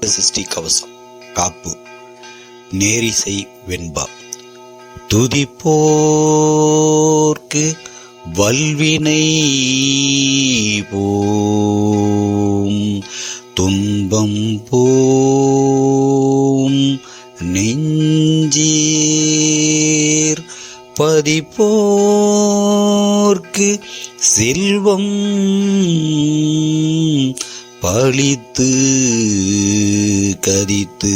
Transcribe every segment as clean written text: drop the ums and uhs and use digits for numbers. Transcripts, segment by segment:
சிருஷ்டி கவசம் காப்பு நேரிசை வெண்பா. துதிப்போர்க்கு வல்வினை போம் துன்பம் போம் நெஞ்சீர் பதிப்போர்க்கு செல்வம் பழித்து கதித்து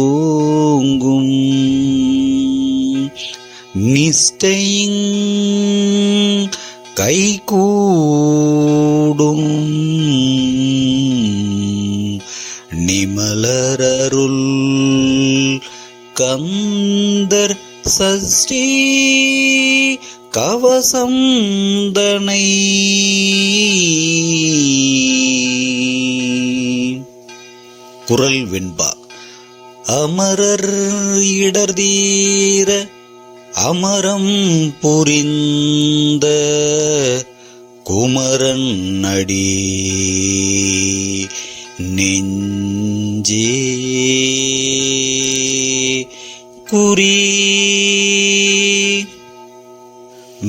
ஓங்கும் நிஷ்டையின் கைகூடும் நிமலரருள் கந்தர் சஷ்டி கவசம் தனை குரல் வெண்பா. அமரர் இடர்தீர அமரம் புரிந்த குமரன் அடி நெஞ்சே குறி.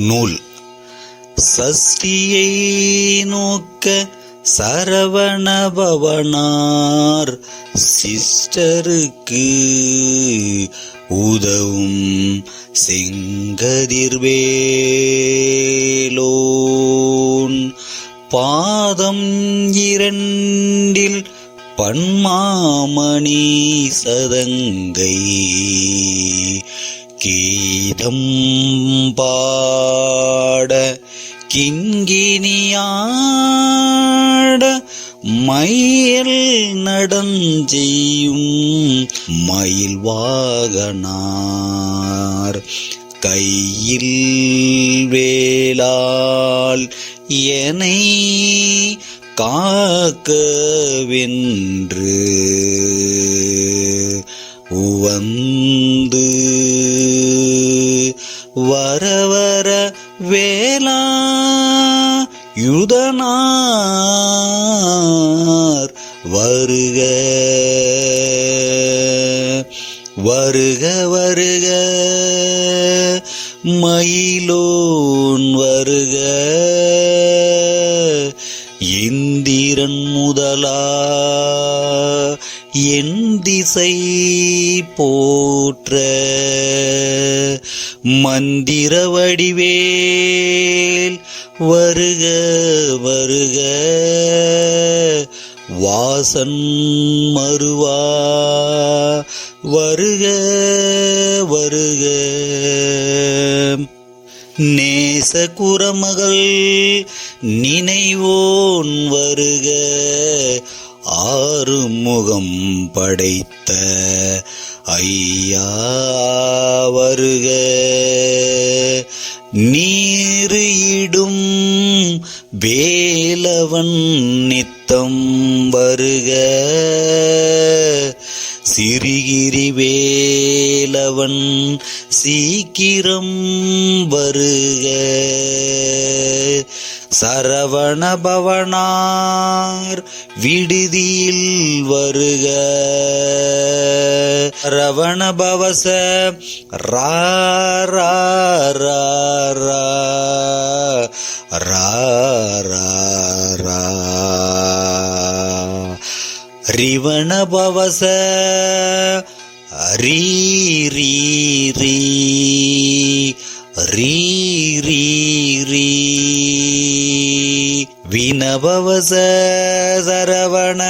நூல் சஷ்டியை நோக்க சரவணபவனார் சிஸ்டருக்கு உதவும் செங்கதிர்வேலோன் பாதம் இரண்டில் பன்மாமணி சதங்கை கீதம் பாட கிங்கினியாட மயில் நடஞ்செய்யும் மயில் வாகனார் கையில் வேலால் எனை காக்கவென்று உவந்து வரவர வேலா யுதனார் வருக வருக வருக மயிலோன் வருக இந்திரன் முதலா என் திசை போற்ற மந்திர வடிவேல் வருக வருக வாசன் மருவா வருக வருக நேச குரமகள் நினைவோன் வருக ஆறுமுகம் படைத்த ஐயா வருக நீரிடும் வேலவன் நித்தம் வருக சிறிகிரி வேலவன் சீக்கிரம் வருக சரவணபவனார் விடுதியில் வருக ரவணபவச ரிவணபவச ரீ ரீ ரீ ரீ ரீ ரீ வினபவச சரவண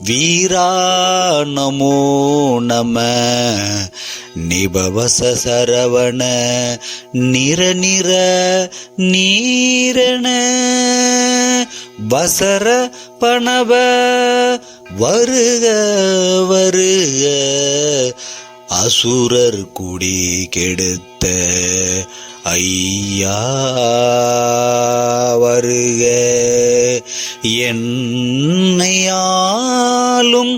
வீரா நமோ நம நிபவச சரவண நிர நிர நீரண வசர பணவ வருக வருக அசுரர் குடி கெடுத்த ஐயா வருக என்னையாலும்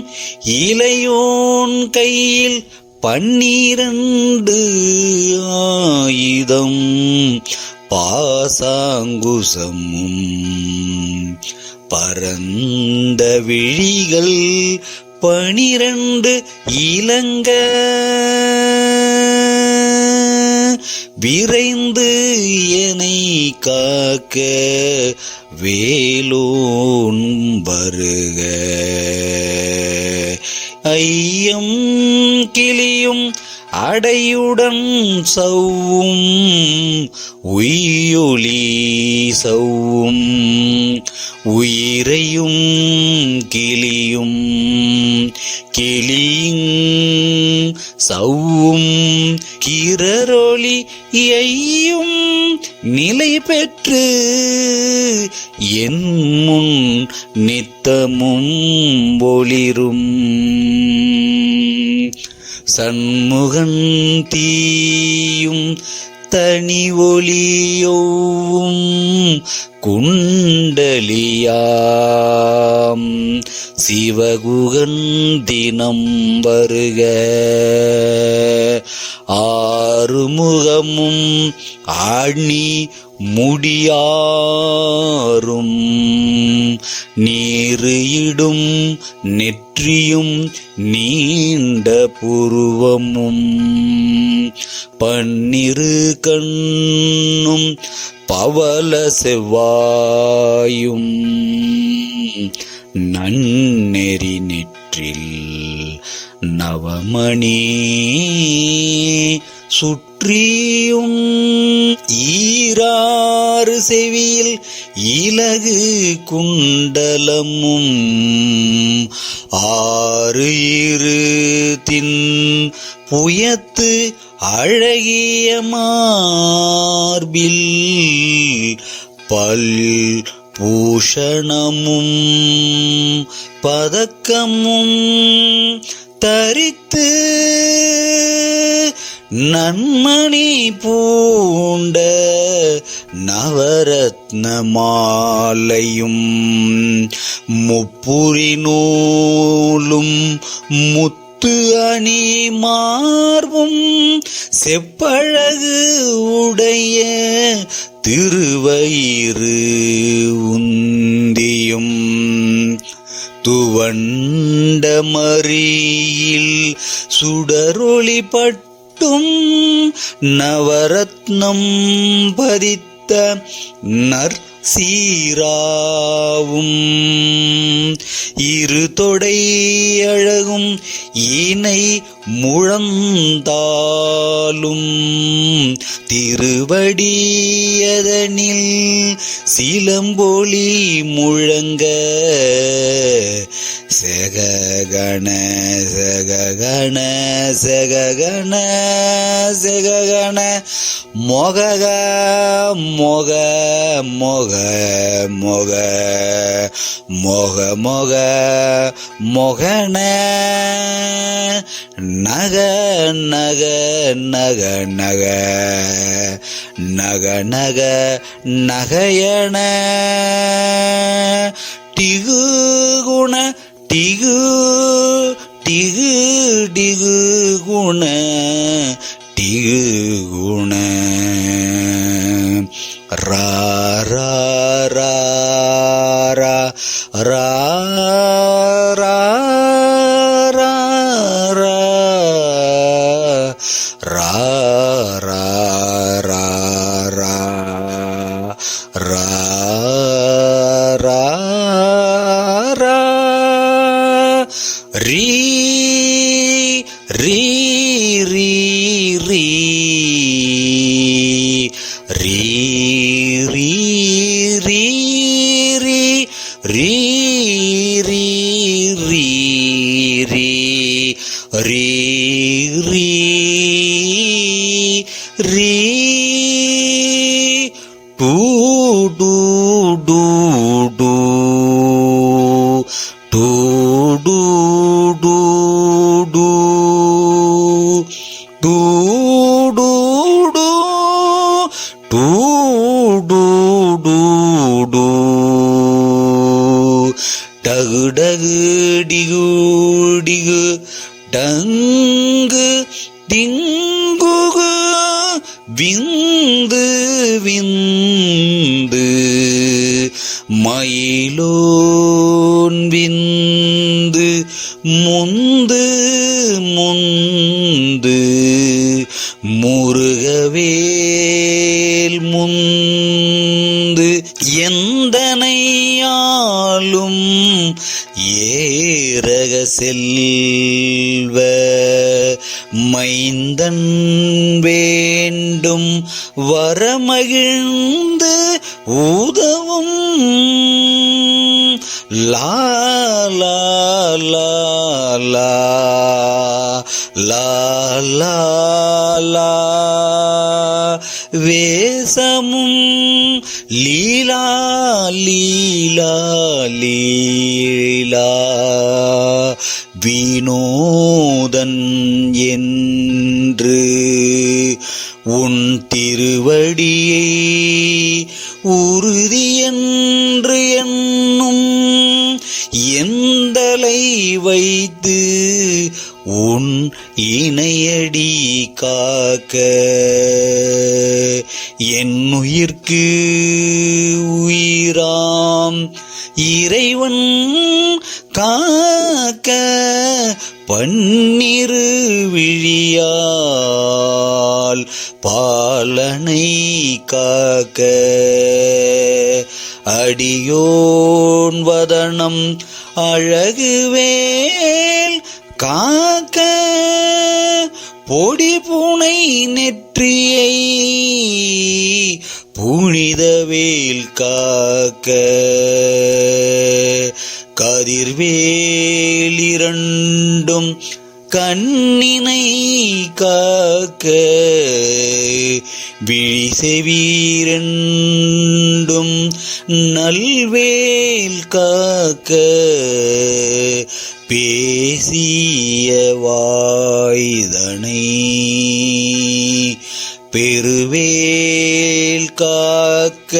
இளையோன் கையில் 12 ஆயுதம் பாசாங்குசமும் பரந்த விழிகள் 12 இலங்க விரைந்து என்னை காக்க வேலோன் வருக. ஐயம் கிளியும் அடையுடன் சவ்வும் உய்யொலி சவ்வும் உயிரையும் கிளியும் கிளியும் சவ்வும் கிரரொளி ஐயும் நிலை பெற்று என் முன் நித்தமும் ஒளிரும். சண்முகன் தீயும் தனி ஒளியோவும் குண்டலியாம் சிவகுகன் தினம் வருக. ஆறுமுகமும் ஆணி முடியாரும் நீரிடும் நெற்றியும் நீண்ட புருவமும் பன்னிரு கண்ணும் பவள செவ்வாயும் நன்னெறி நெற்றில் நவமணி சுற்றியும் ஈராறு செவியில் இலகு குண்டலமும் 6 இருதின் புயத்து அழகிய மார்பில் பல் பூஷணமும் பதக்கமும் தரித்து நன்மணி பூண்ட நவரத்ன மாலையும் முப்புரி நூலும் முத்து அணி மார்பும் செப்பழகு உடைய திருவயிறு உந்தியும் துவண்ட மறியில் சுடரொளி பட்டும் நவரத்னம் பதித்த நற்சீராவும் இரு தொடை அழகும் இணை முழந்தாலும் திருவடியதனில் சிலம்பொலி முழங்க செககண செககண செககண செககண மொகக மொக மொக மொக மொக மொக மொகன நக நக நக நக நக நக நகையன டிகு குண டிகு டிகு டிகு குண டிகு குண ரா ரா ரா ரா ரா ரா ரா ரா ரா ரா ரா ரா ரா ரா ரீ ரீ ரீ ரீ ரீ ரீ ரீ ரீ ரீ ரீ ரீ ரீ ரீ ரீ ரீ டூ டூ டூ டூ டூ டூ டூ டூ டூ டூ டூ டூ டூ டூ டூ டகு டகு டிகு டிகு டங்கு டிங்குகு விந்து விந்து மயிலோ விந்து முந்து முந்து முருகவேல் முந்து எந்தனையாலும் ஏரக செல்வ மைந்தன் வேண்டும் வரமகிழ்ந்து உதவும் லா லா லா லா லா லா லா வேசமும் லீலா லீலா லீலா வினோதன் என்று உன் திருவடியை உறுதி என்று என்னும் எந்தலை வைத்து உன் இணையடி காக்க என் உயிர்க்கு உயிராம் இறைவன் காக்க பன்னிரு விழியால் பாலனை காக்க அடியோன் வதனம் அழகுவேல் காக்க பொடி பூனை நெற்றியை புனிதவேல் காக்க கதிர்வேல் இரண்டும் கண்ணினை காக்க விழி செவீரண்டும் நல்வேல் காக்க பேசிய வாய்தனை பெருவேல் காக்க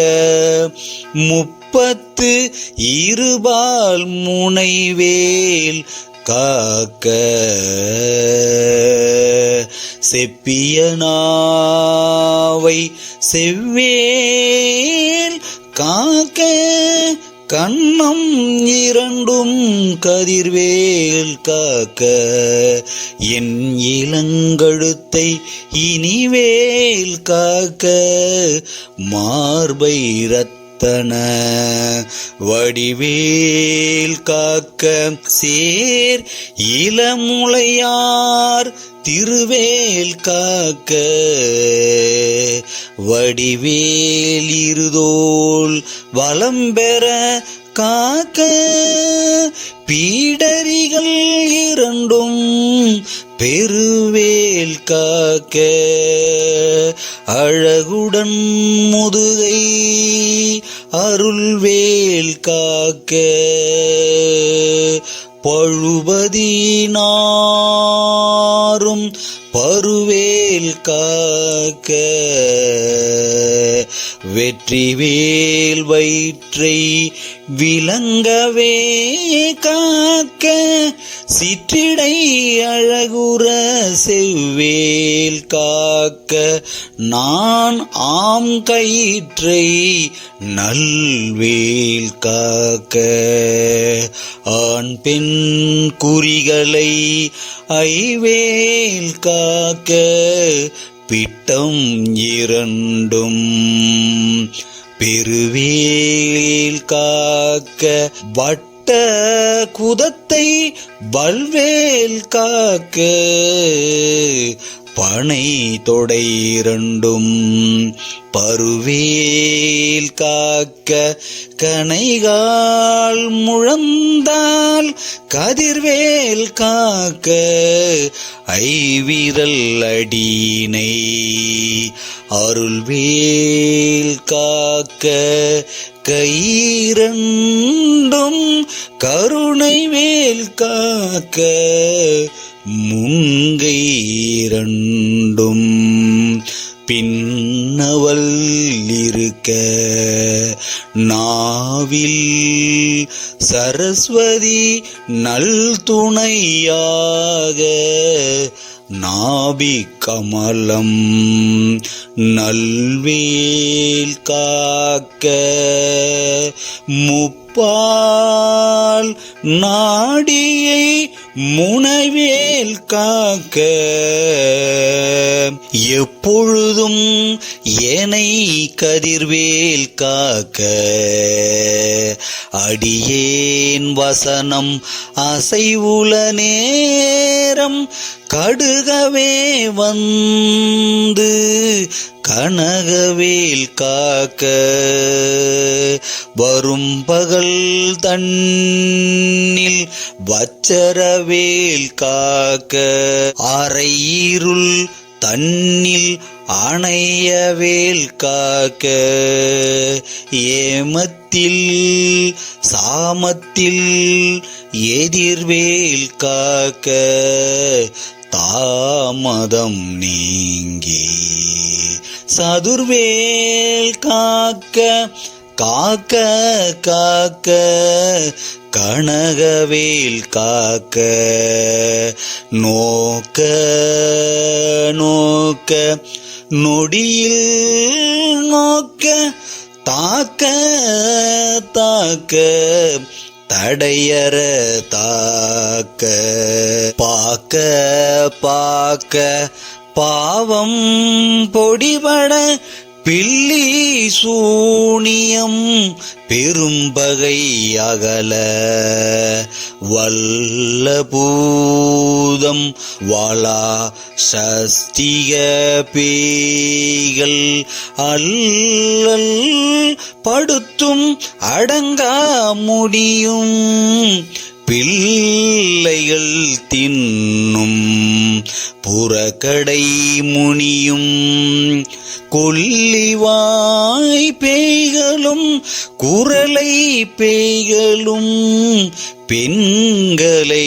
முப்பத்து இருபால் முனைவேல் காக்க செப்பிய நாவை செவ்வேல் காக்க கண்ணம் இரண்டும் கதிர்வேல் காக்க என் இளங்கழுத்தை இனிவேல் காக்க மார்பை ரத்தன வடிவேல் காக்க சேர் இளமுலையார் திருவேல் காக்க வடிவேல் இருதோள் வலம்பெற காக்க பீடரிகள் இரண்டும் பெருவேல் காக்க அழகுடன் முதுகை அருள்வேல் காக்க பழுபதினாரும் பருவேல் காக்க வெற்றிவேல் வயிற்றை விளங்கவே காக்க சிற்றிடை அழகுற செவ்வேல் காக்க நான் ஆம் கயிற்றை நல்வேல் காக்க ஆண் பெண் குறிகளை ஐவேல் காக்க பிட்டம் இரண்டும் பெருவேல் காக்க வட்ட குதத்தை வல்வேல் காக்க பனை தொடை இரண்டும் பருவேல் காக்க கணைகால் முழந்தால் கதிர்வேல் காக்க ஐவிரல் அடியினை அருள்வேல் காக்க கையிரண்டும் கருணைவேல் காக்க முங்கை இரண்டும் பின்னவல் இருக்க நாவில் சரஸ்வதி நல் துணையாக நாபி கமலம் நல்வேல் காக்க முப்பால் நாடியை முனைவேல் காக்க எப்பொழுதும் ஏனை கதிர்வேல் காக்க அடியேன் வசனம் அசைவுல நேரம் கடுகவே வந்து கனகவேல் காக்க வரும் பகல் தன்னில் வச்சரவேல் காக்க அறையிருள் தன்னில் அணையவேல் காக்க ஏமத்தில் சாமத்தில் எதிர்வேல் காக்க தாமதம் நீங்கி சதுர்வேல் காக்க காக்க காக்க கனகவேல் காக்க நோக்க நோக்க நொடியில் நோக்க தாக்க தாக்க தடையற தாக்க பாக்க பாக்க பாவம் பொடிபட பில்லி சூனியம் பெரும்பகை அகல வல்ல பூதம் வாளா சஸ்திக பேய்கள் அல்லல் படுத்தும் அடங்கா முடியும் பிள்ளைகள் தின்னும் புறக்கடை முனியும் கொல்லிவாய் பேய்களும் குரலை பேய்களும் பெண்களை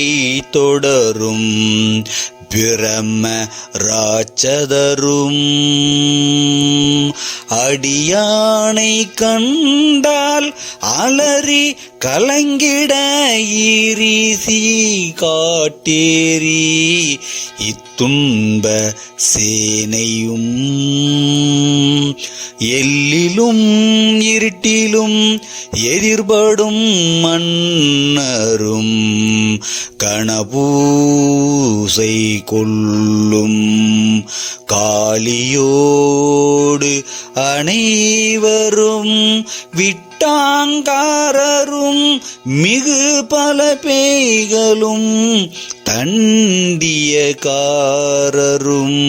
தொடரும் பிரம ராட்சதரும் அடியானை கண்டால் அலறி கலங்கிட ஈரிசி காட்டேரி இத்துன்ப சேனையும் எல்லிலும் இருட்டிலும் எதிர்படும் மன்னரும் கணபூசை கொள்ளும் காளியோடு அனைவரும் விட்டாங்காரரும் மிகு பல பேய்களும் தண்டியக்காரரும்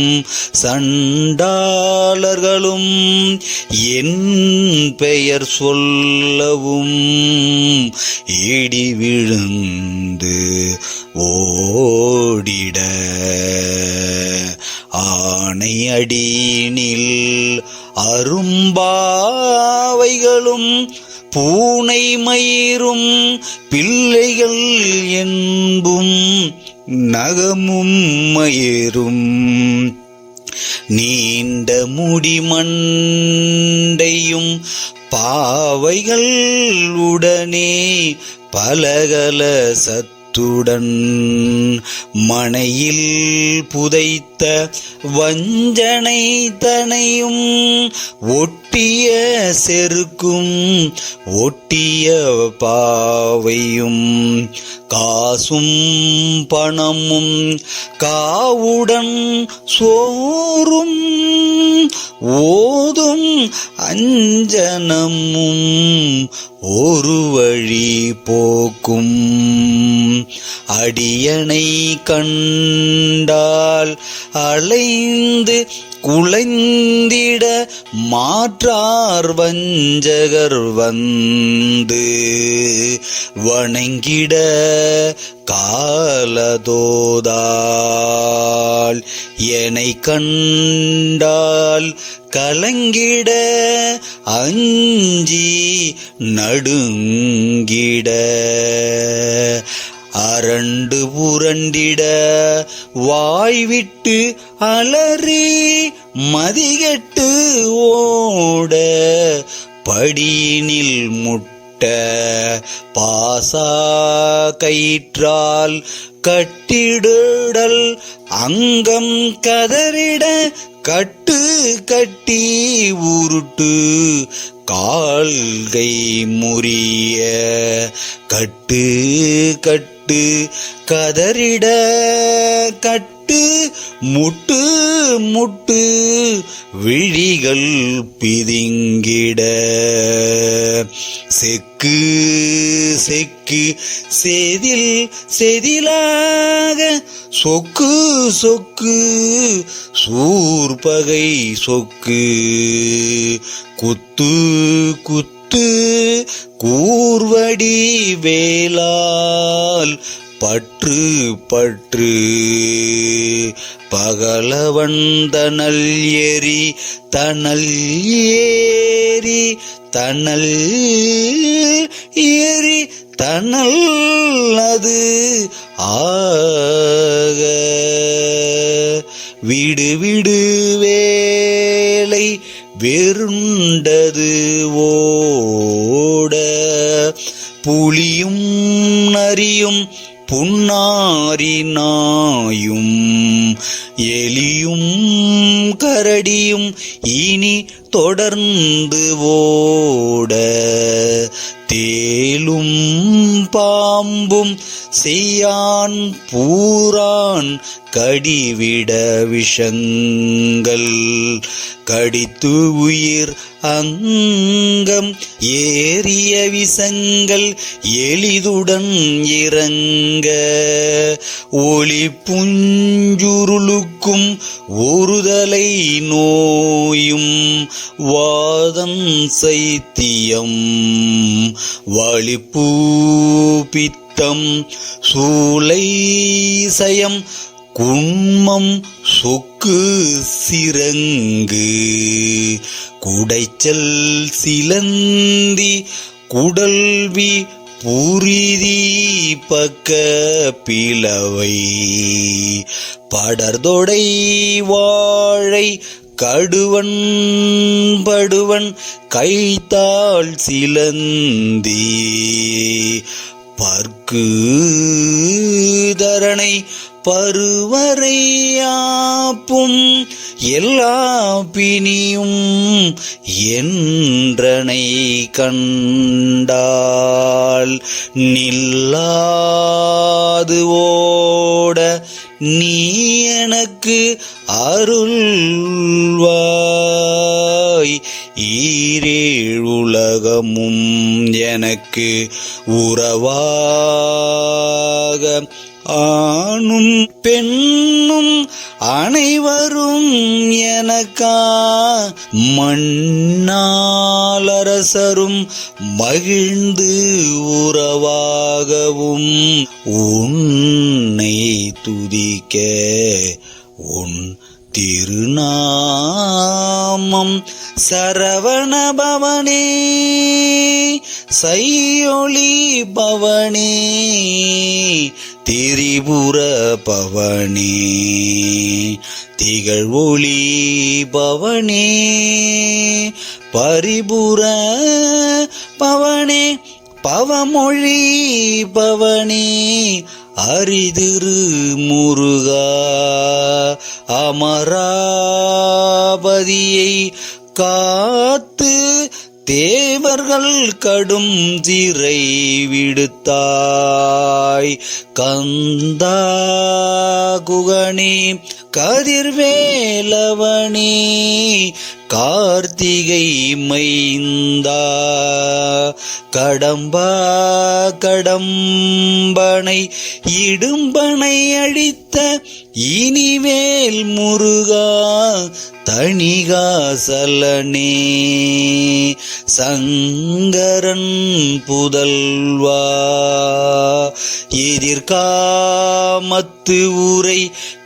சண்டாளர்களும் என் பெயர் சொல்லவும் இடி விழுந்து ஓடிட ஆனை அடியினில் அரும்பாவைகளும் பூனை மயிரும் பிள்ளைகள் என்பும் நகமும் மயிரும் நீண்ட முடிமண்டையும் பாவைகள் உடனே பலகல சத்துடன் மனையில் புதைத்த வஞ்சனை தனையும் ஒட்டிய செருக்கும் ஒட்டிய பாவையும் காசும் பணமும் காவுடன் சோறும் ஓதும் அஞ்சனமும் ஒரு வழி போக்கும் அடியனை கண்டால் அலைந்து குலைந்திட மாற்றார் வஞ்சகர் வந்து வணங்கிட காலதோதால் என்னை கண்டால் கலங்கிட அஞ்சி நடுங்கிட அரண்டு புரண்டிட வாய்விட்டு அலறி மதிகெட்டு ஓட படியினில் முட்ட பாசா கயிற்றால் கட்டிடுடல் அங்கம் கதறிட கட்டு கட்டி உருட்டு கால்கை முறிய கட்டு கட்டு கதறிட கட்டு முட்டு முட்டு விழிகள் பிதுங்கிட செக்கு செக்கு செதில் செதிலாக சொக்கு சொக்கு சூர்பகை சொக்கு குத்து குத்து கூர்வடி வேலால் பற்று பற்று பகலவன் தனல் ஏறி தனல் ஏறி தனல் ஏறி தனல் அது ஆக விடு விடு வேலை வெருண்டது ஓட புலியும் நரியும் புன்னாரி நாயும் எலியும் கரடியும் இனி தொடர்ந்து ஓட தேலும் பாம்பும் செய்யான் பூரான் கடிவிட விஷங்கள் கடித்து உயிர் அங்கம் ஏறிய விசங்கள் எளிதுடன் இறங்க ஒளி புஞ்சுருளுக்கும் ஒருதலை நோயும் வாதம் சைத்தியம் வலிப்பு பித்தம் சூளை சயம் குன்மம் சொக்கு சிரங்கு குடைச்சல் சிலந்தி குடல்வி புரிதி பக்க பிளவை படர்தொடை வாழை கடுவன் படுவன் கைத்தாள் சிலந்தி பற்கு தரணை பருவரையாப்பும் எல்லா பிணியும் என்றனை கண்டால் நில்லாது ஓட நீ எனக்கு அருள்வாய் ஈரேழுலகமும் எனக்கு உறவாக ஆணும் பெண்ணும் அனைவரும் எனக்கா மண்ணாளரசரும் மகிழ்ந்து உறவாகவும் உன்னை துதிக்க உன் திருநாமம் சரவண பவனே சையொளி பவனே திரிபுர பவனே திகழ் ஒளி பவனே பரிபுர பவனே பவமொழி பவனே அரிதிரு முருகா அமராபதியை காத்து தேவர்கள் கடும் சிறை விடுத்தாய் கந்தா குகனே கதிர்வேலவனே கார்த்திகை மைந்தா கடம்பா கடம்பனை இடும்பனை அழித்த இனிவேல் முருகா தணிகாசலனே சங்கரன் புதல்வா எதிர்காமத்து ஊரை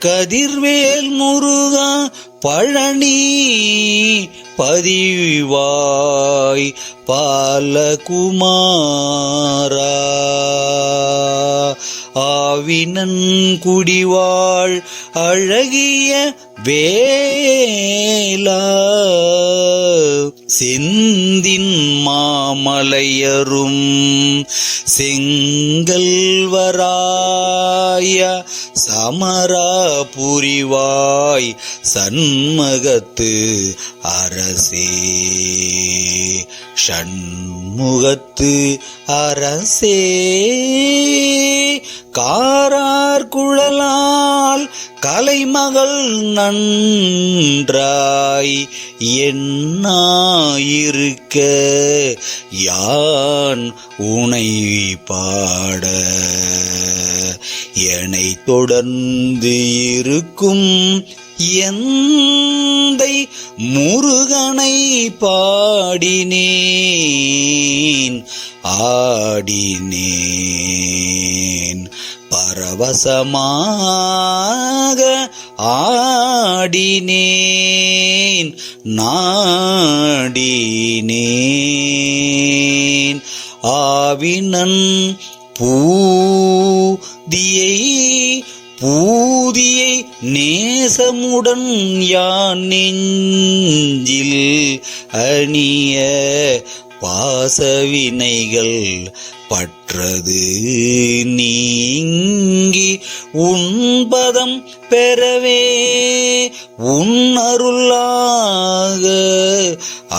கதிர்வேல் முருகா பழனி பதிவாய் பாலகுமாரா ஆவினன் குடிவாள் அழகிய வேலா செந்தின் மாமலையரும் செங்கல்வராய சமரா புரிவாய் சண்முகத்து அரசே ஷண்முகத்து அரசே காரார் குழலால் கலைமகள் நன்றாய் என்னாயிருக்க யான் உனை பாட என்னை தொடர்ந்து இருக்கும் எந்தை முருகனை பாடினேன் ஆடினேன் பரவசமாக ஆடினேன் நாடினேன் ஆவினன் பூதியை நேசமுடன் யான் நெஞ்சில் அணிய பாசவினைகள் பற்றது நீங்கி உன்பதம் பெறவே உன் அருளாக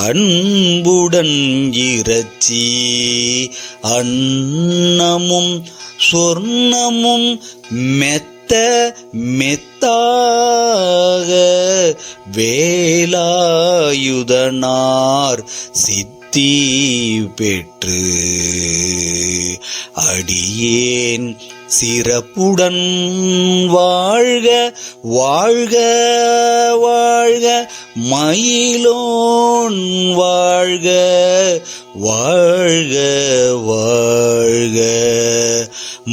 அன்புடன் இறைச்சி அன்னமும் சொர்ணமும் மெத்தாக வேலாயுதனார் சித்தி பெற்று அடியேன் சிறப்புடன் வாழ்க வாழ்க வாழ்க மயிலோன் வாழ்க வாழ்க வாழ்க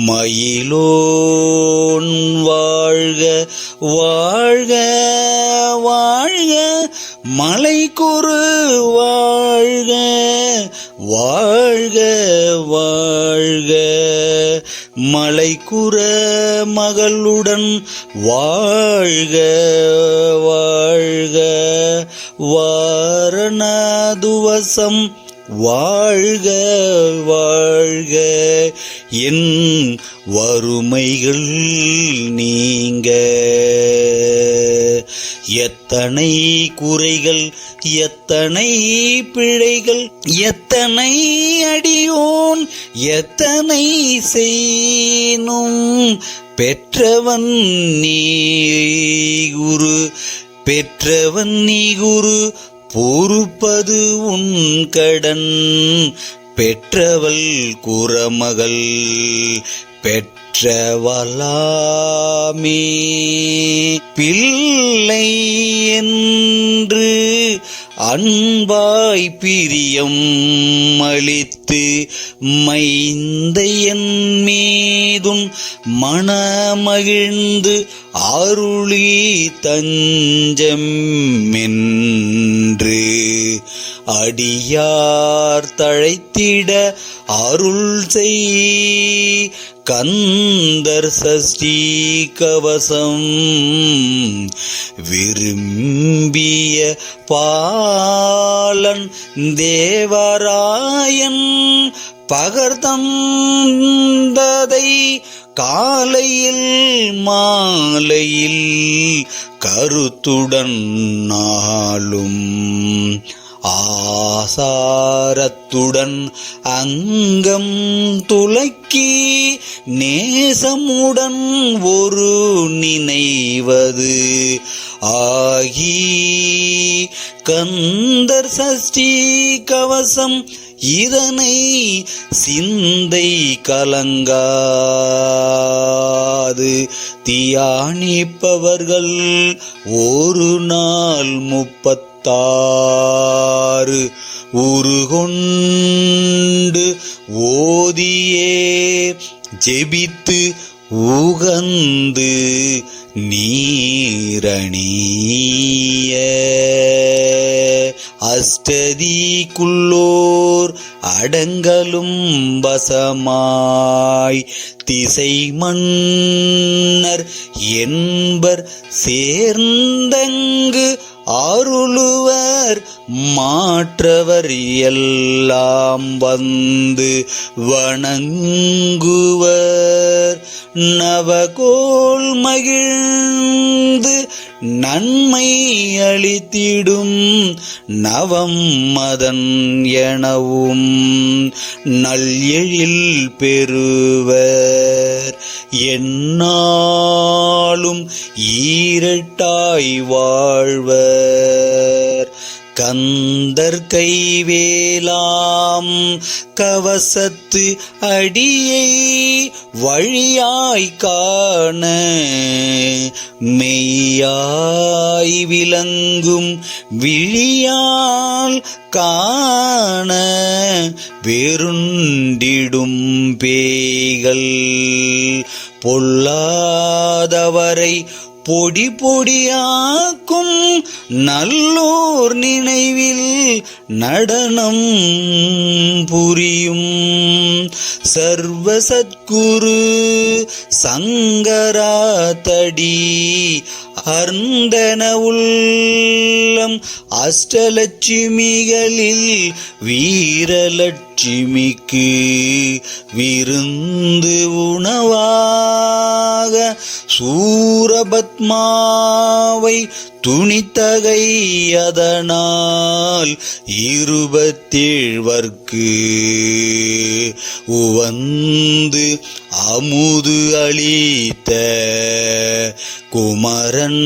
மயிலோன் வாழ்க வாழ்க வாழ்க மலைக்குரு வாழ்க வாழ்க வாழ்க மலைக்குற மகளுடன் வாழ்க வாழ்க வாரணதுவசம் வாழ்க வாழ்க என் வறுமைகள் நீங்க எத்தனை குறைகள் எத்தனை பிழைகள் எத்தனை அடியோன் எத்தனை செய்னும் பெற்றவன் நீ குரு பொறுப்பது உன் கடன் பெற்றவள் குறமகள் பெற்றவளாமே பிள்ளை என்று அன்பாய் பிரியம் அளித்து மைந்தையன் மீதும் மனமகிழ்ந்து அருளி தஞ்சமென்று அடியார் தழைத்திட அருள் செய் கந்தர் சஷ்டி கவசம் விரும்பிய பாலன் தேவராயன் பகர்தந்ததை காலையில் மாலையில் கருத்துடன் நாளும் ஆசாரத்துடன் அங்கம் துலக்கி நேசமுடன் ஒரு நினைவது ஆகி கந்தர் சஷ்டி கவசம் இதனை சிந்தை கலங்காது தியானிப்பவர்கள் ஒரு நாள் 36 உருகொண்டு ஓதியே ஜெபித்து உகந்து நீரணிய அஷ்டதிக்குள்ளோர் அடங்கலும் வசமாய் திசை மன்னர் என்பர் சேர்ந்தங்கு அருளுவர் மாற்றவர் எல்லாம் வந்து வணங்குவர். நவகோள் மகிழ்ந்து நன்மை அளித்திடும் நவம் மதன் எனவும் நல்எழில் பெறுவர். எந்நாளும் ஈரட்டாய் வாழ்வர். கந்தர் கைவேலாம் கவசத்து அடியை வழியாய் காண மெய்யாய் விளங்கும் விழியால் காண வெருண்டிடும் பேய்கள் பொல்லாதவரை பொடி பொடியாக்கும் நல்லோர் நினைவில் நடனம் புரியும். சர்வசத்குரு சங்கராதடி அர்ந்தன உள்ளம் அஷ்டலட்சுமிகளில் வீரலட்சுமிக்கு விருந்து உணவாக சூரபத்மாவை துணித்தகை அதனால் 27 உவந்து அமுது அளித்த குமரன்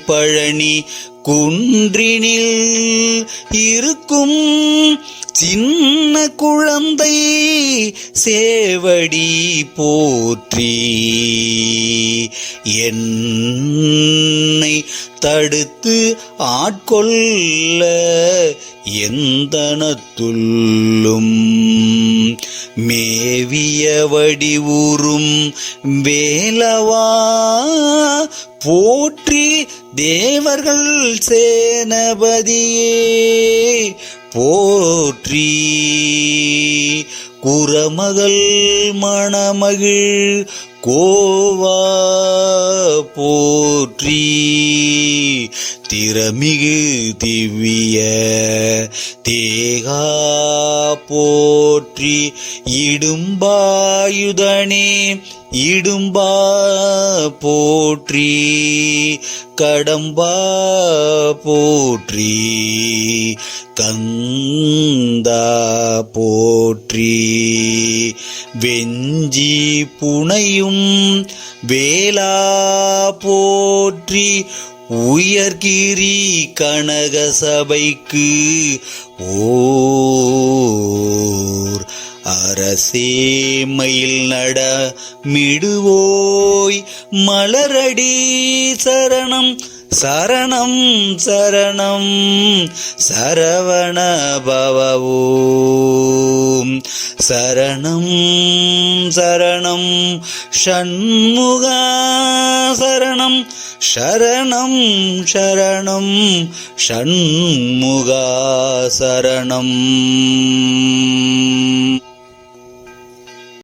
பழனி குன்றினில் இருக்கும் சின்ன குழந்தை சேவடி போற்றி. என்னை தடுத்து ஆட்கொள்ள எந்தனத்துள்ளும் மேவிய வடிவுறும் வேலவா போற்றி. தேவர்கள் சேனபதியே போற்றி. குரமகள் மணமகிழ் கோவா போற்றி. திறமிகு திவ்ய தேகா போற்றி. இடும்பாயுதனே இடும்பா போற்றி. கடம்பா போற்றி. கந்தா போற்றி. வெஞ்சி புனையும் வேலா போற்றி. உயர்கிரி கனக சபைக்கு ஓர் அரசே மயில் நட மிடுவோய் மலரடி சரணம் சரணம் சரணம் சரவண பவவோம். சரணம் சரணம் ஷண்முகா சரணம் சரணம் சரணம் ஷண்முகா சரணம்.